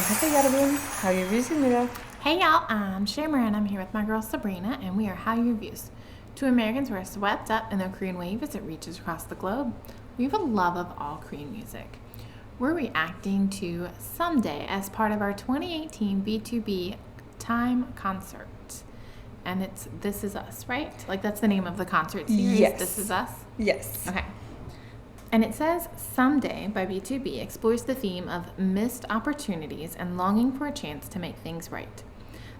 안녕하세요 여러분. Hallyu Views입니다. Hey y'all, I'm Shammer and I'm here with my girl Sabrina and we are Hallyu Reviews. Two Americans who are swept up in the Korean wave as it reaches across the globe. We have a love of all Korean music. We're reacting to Someday as part of our 2018 BTOB Time concert. And it's This Is Us, right? Like that's the name of the concert series, Yes. This Is Us? Yes. Okay. And it says, Someday by BTOB explores the theme of missed opportunities and longing for a chance to make things right.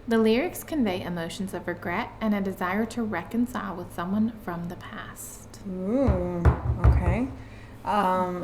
The lyrics convey emotions of regret and a desire to reconcile with someone from the past. Ooh, okay.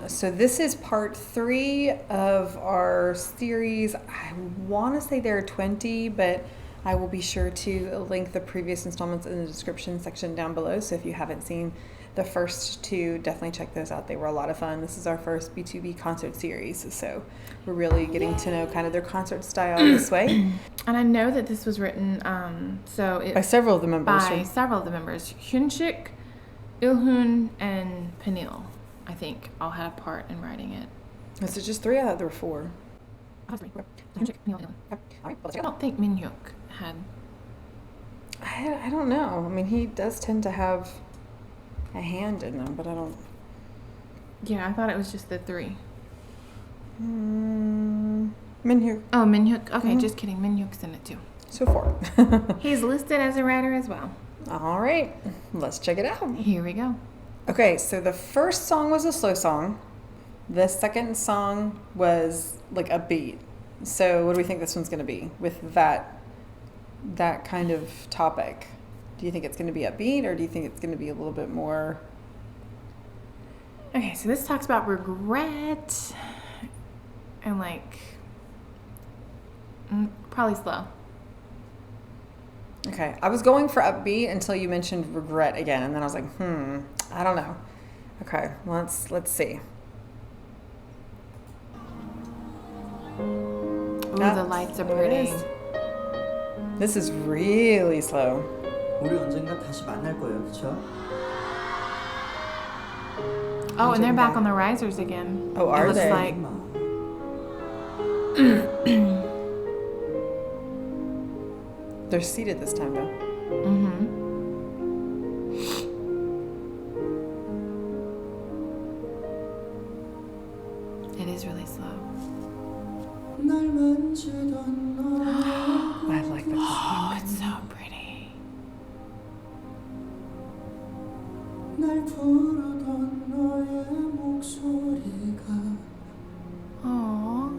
So this is part 3 of our series. I want to say there are 20, but I will be sure to link the previous installments in the description section down below. So if you haven't seen the first 2, definitely check those out. They were a lot of fun. This is our first BTOB concert series, so we're really getting to know kind of their concert style this way. And I know that this was written By several of the members. by several of the members. Hyunshik, Ilhoon, and Penil, I think, all had a part in writing it. Is it just 3? I thought there were 4. Hyunshik, Penil, Ilhoon. I don't think Minhyuk had. I don't know. I mean, he does tend to have a hand in them, but I don't. Yeah, I thought it was just the 3. Minhyuk. Oh, Minhyuk. Okay, just kidding. Minhyuk's in it too. So 4. He's listed as a writer as well. All right, let's check it out. Here we go. Okay, so the first song was a slow song. The second song was like a beat. So what do we think this one's going to be with that kind of topic? Do you think it's going to be upbeat, or do you think it's going to be a little bit more? Okay, so this talks about regret and like probably slow. Okay, I was going for upbeat until you mentioned regret again, and then I was like, I don't know. Okay, let's see. Ooh, the lights are there it pretty. is. This is really slow. 우리 언젠가 다시 만날 거예요, 그렇죠? Oh, and they're back on the risers again. Oh, are it looks they? like They're seated this time, though. It is really slow. I like this. Oh, it's so pretty. Aww.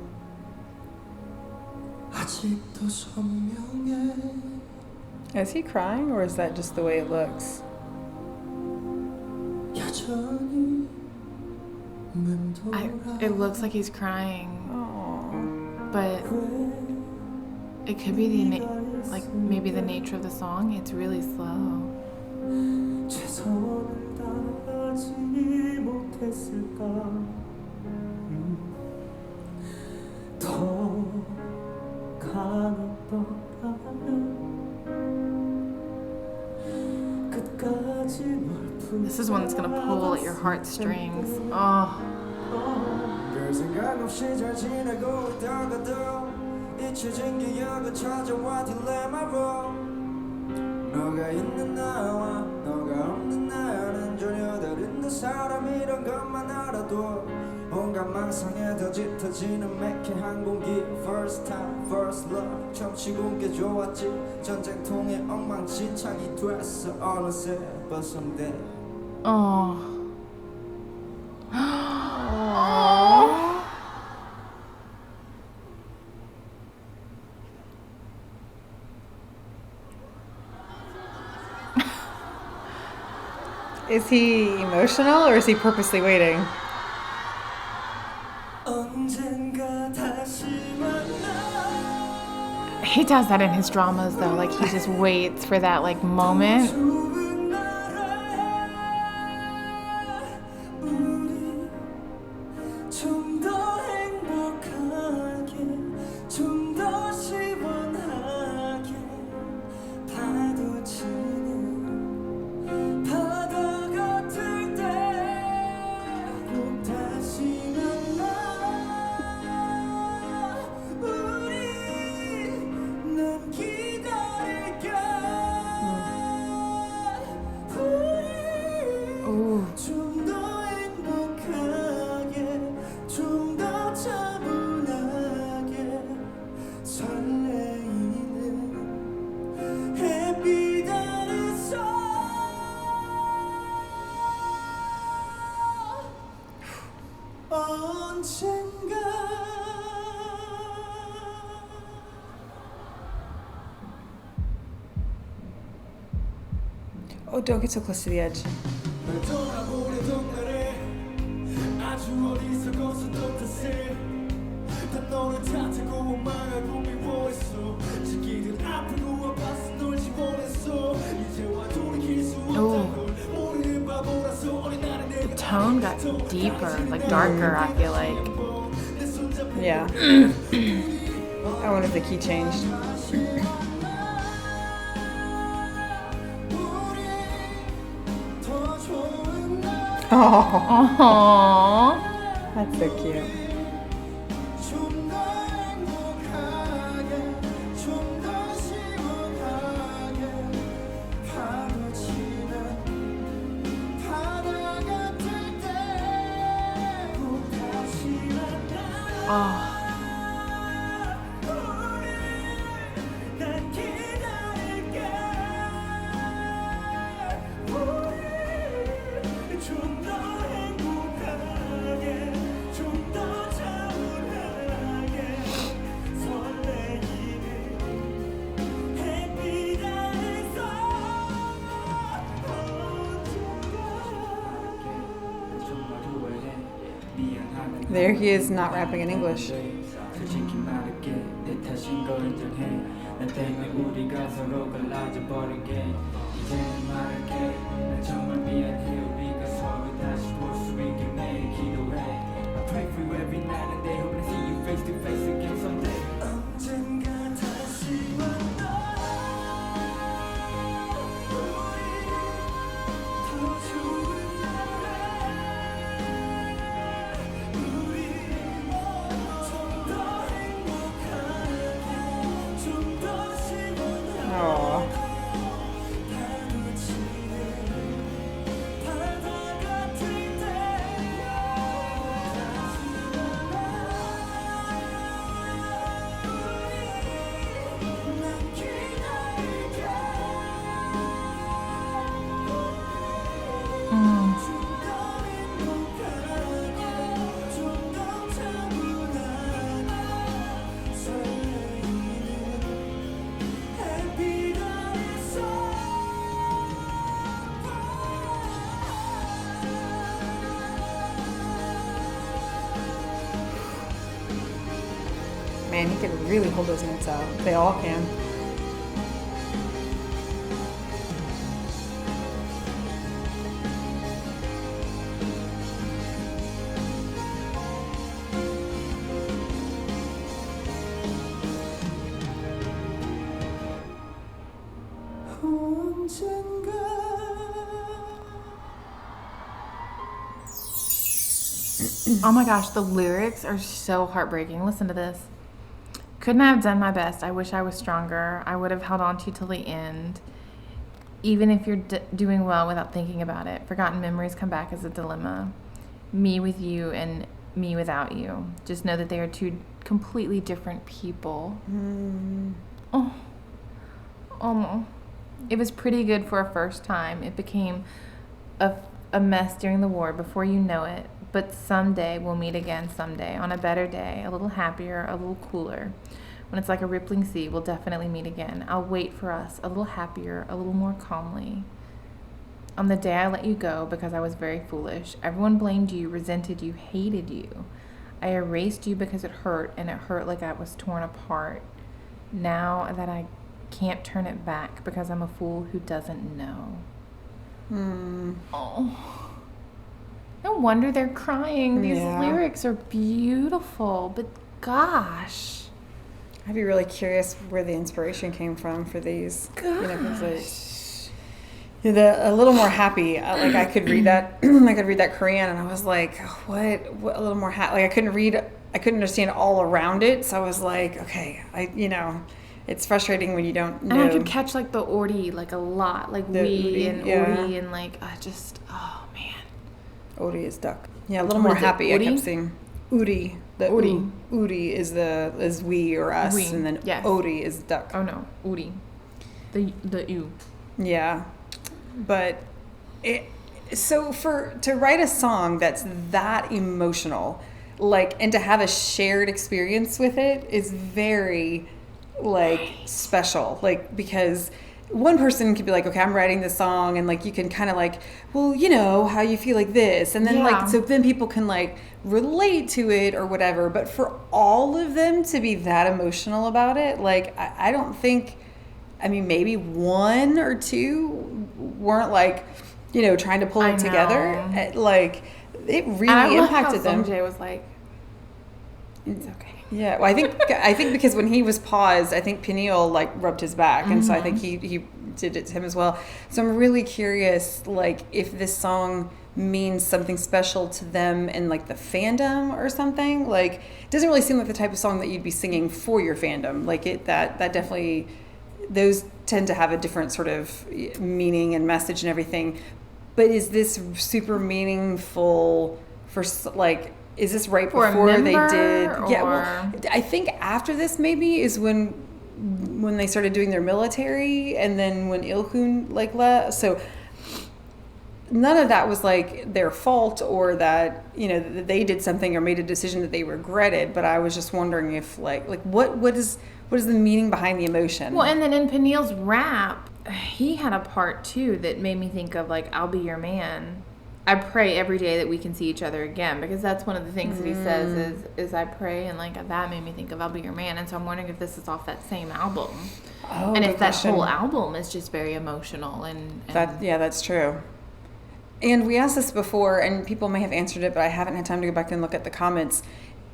Is he crying, or is that just the way it looks? It looks like he's crying, Oh. but it could be maybe the nature of the song. It's really slow. This is one that's gonna pull at your heartstrings. Oh. 별 생각 없이 잘 지내고 있다가도 잊혀진 기억은 찾아와 딜레마로 너가 있는 나와 너가 없는 나는 전혀 다른 두 사람이란 것만 알아도 온갖 망상에 더 짙어지는 매캐한 공기 First time, first love 처음 치고 꽤 좋았지 전쟁통에 엉망진창이 됐어 어느새 But someday Oh. Is he emotional, or is he purposely waiting? He does that in his dramas though, like he just waits for that like moment. Oh, don't get so close to the edge. 널 돌아보려던 날에 아주 어리석어서 떴다세 다 너를 탓하고 원망하고 미워했어 지키듯 아프고 아팠어 널 지원했어 이제와 돌이킬 수 없던 걸 모르는 바보라서 어린 날에 The 내가 tone got deeper, like darker, I feel like. Yeah. I wonder if the key changed. 더 좋은 날 Oh, Aww. that's so cute. 좀 더 행복하게 좀 더 시원하게 파도치는 바다 같을 때꼭 다시 만나 Oh. 난 기다릴게 우리 좀 더 행복하게 좀 더 차분하게 설레이는 햇빛 아래서 There he is not rapping in English. 솔직히 말할게 내 탓인 걸 인정해 나 때문에 우리가 서로 갈라져버린 게 이제는 말할게 난 정말 미안해 우리가 서로 다시 볼 수 있게 매일 기도해 I pray for you every night and day hope to see you face to face again someday 언젠가 다시 만나 우리 더 좋은 날에 우리 좀 더 행복하게 좀 더 시원하게 Oh. 파도치는 바다 같을 때 난 기다릴게 Mm. 좀 더 행복하게 좀 더 차분하게 설레이는 햇빛 아래서 Man, he can really hold those notes out. They all can. 언젠가 Oh my gosh, the lyrics are so heartbreaking. Listen to this. Couldn't I have done my best? I wish I was stronger. I would have held on to you till the end. Even if you're doing well without thinking about it, forgotten memories come back as a dilemma. Me with you and me without you. Just know that they are two completely different people. Oh, oh. It was pretty good for a first time. It became a mess during the war before you know it. But someday we'll meet again someday on a better day, a little happier, a little cooler. When it's like a rippling sea, we'll definitely meet again. I'll wait for us, a little happier, a little more calmly. On the day I let you go because I was very foolish, everyone blamed you, resented you, hated you. I erased you because it hurt, and it hurt like I was torn apart. Now that I can't turn it back because I'm a fool who doesn't know. Oh. No wonder they're crying. These Yeah. lyrics are beautiful, but gosh. I'd be really curious where the inspiration came from for these. You know, 'cause a little more happy. Like I could read that. I could read that Korean, and I was like, what a little more happy. Like I couldn't understand all around it. So I was like, okay, it's frustrating when you don't know. And I could catch like the ordi like a lot, like The we uri, and yeah. ori and like oh man. Uri is duck. Yeah, a little What more is it, happy. I uri? kept saying Uri. The Uri. Uri is we or us, We, and then yes. Ori is duck. Oh no, uri. The you. Yeah, but to write a song that's that emotional, like, and to have a shared experience with it is very, like, special. Like, because one person could be like, okay, I'm writing this song, and like you can kind of like, well, you know how you feel like this, and then like so then people can like relate to it or whatever. But for all of them to be that emotional about it, like I don't think, I mean, maybe one or two weren't like, you know, trying to pull it together. Like it really impacted them. Jay was like, it's okay. Yeah, well, I think because when he was paused, I think Peniel like rubbed his back, and so I think he did it to him as well. So I'm really curious, like if this song means something special to them in like the fandom or something. Like it doesn't really seem like the type of song that you'd be singing for your fandom. Like that definitely, those tend to have a different sort of meaning and message and everything. But is this super meaningful for like? Is this right before they did? Yeah, well, I think after this maybe is when they started doing their military, and then when Ilhun like left. So none of that was like their fault, or that, you know, that they did something or made a decision that they regretted. But I was just wondering if like what is the meaning behind the emotion? Well, and then in Peniel's rap, he had a part too that made me think of like, I'll be your man. I pray every day that we can see each other again, because that's one of the things that he says is I pray, and like that made me think of I'll be your man. And so I'm wondering if this is off that same album, and if that whole album is just very emotional and that's true. And we asked this before, and people may have answered it, but I haven't had time to go back and look at the comments.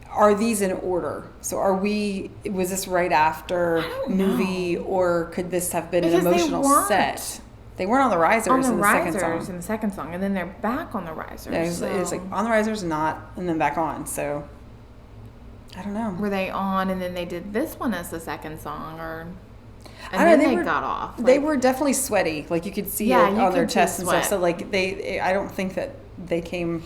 Are these in order? So was this right after movie, or could this have been an emotional set? They weren't on the risers in the second song. And then they're back on the risers. Yeah, it was like on the risers, not, and then back on. So I don't know. Were they on and then they did this one as the second song, or? And I don't know, they got off. They were definitely sweaty. Like you could see it on their chests and stuff. So like I don't think that they came.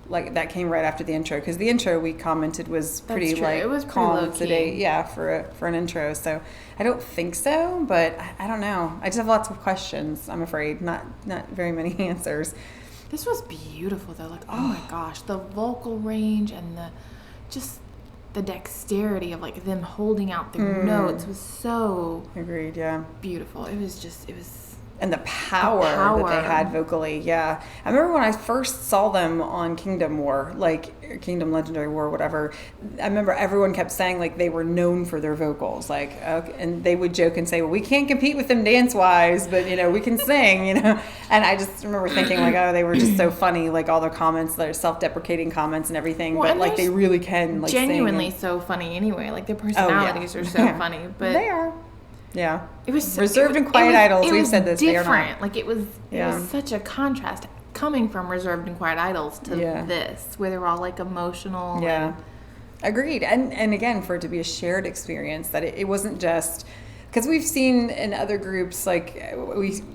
Like that came right after the intro, because the intro we commented was pretty like, it was calm today, for an intro. So I don't think so, but I don't know. I just have lots of questions. I'm afraid, not very many answers. This was beautiful though. Like, oh my gosh, the vocal range and the dexterity of like them holding out their notes was so agreed. Yeah, beautiful. It was. And the power that they had vocally, yeah. I remember when I first saw them on Kingdom War, like Kingdom Legendary War, whatever. I remember everyone kept saying like they were known for their vocals, like, okay, and they would joke and say, "Well, we can't compete with them dance-wise, but you know we can sing," you know. And I just remember thinking like, oh, they were just so funny, like all their comments, their self-deprecating comments and everything, but like they really can like genuinely sing. So funny anyway. Like their personalities are so funny, but they are. Yeah, it was Reserved and Quiet Idols. We've said this. Different. They are not. Like it was such a contrast coming from Reserved and Quiet Idols to this, where they were all like emotional. Yeah, agreed. And again, for it to be a shared experience, that it wasn't just because we've seen in other groups, like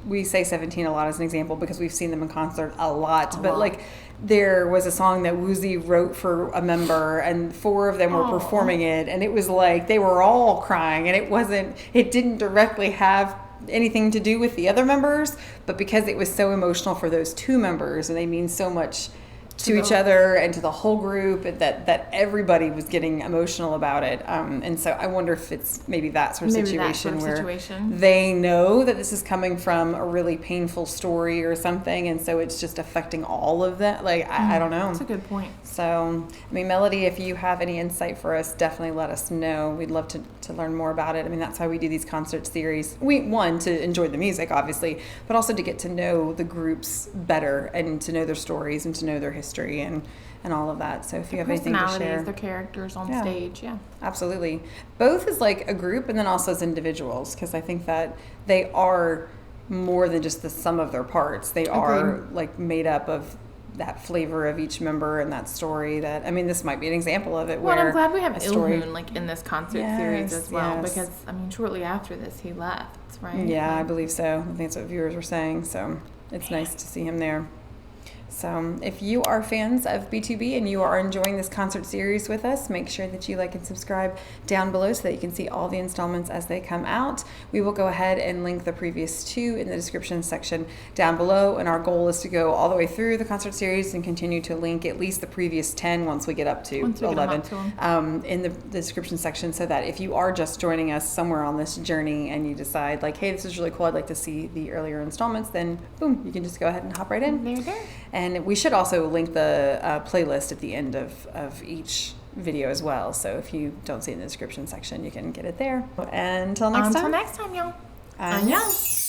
we say 17 a lot as an example because we've seen them in concert a lot. Like there was a song that Woozy wrote for a member, and 4 of them were performing it, and it was like they were all crying, and it didn't directly have anything to do with the other members, but because it was so emotional for those 2 members, and they mean so much to each other and to the whole group, that everybody was getting emotional about it. And so I wonder if it's maybe that sort of situation where they know that this is coming from a really painful story or something, and so it's just affecting all of that. Like, I don't know. That's a good point. So, I mean, Melody, if you have any insight for us, definitely let us know. We'd love to learn more about it. I mean, that's why we do these concert series. One, to enjoy the music, obviously, but also to get to know the groups better and to know their stories and to know their history and all of that. So if you have anything to share, their characters on stage, absolutely, both as like a group and then also as individuals, because I think that they are more than just the sum of their parts. They are like made up of that flavor of each member and that story. That, I mean, this might be an example of it. Well, I'm glad we have Ilhun like in this concert series as well, because I mean, shortly after this he left, right? Yeah, I believe so. I think that's what viewers were saying. So it's nice to see him there. So if you are fans of BTOB and you are enjoying this concert series with us, make sure that you like and subscribe down below so that you can see all the installments as they come out. We will go ahead and link the previous 2 in the description section down below, and our goal is to go all the way through the concert series and continue to link at least the previous 10 once we get up to 11 in the description section, so that if you are just joining us somewhere on this journey and you decide like, hey, this is really cool, I'd like to see the earlier installments, then boom, you can just go ahead and hop right in. There. And we should also link the playlist at the end of each video as well. So if you don't see it in the description section, you can get it there. Until next time. Until next time, y'all. Annyeong.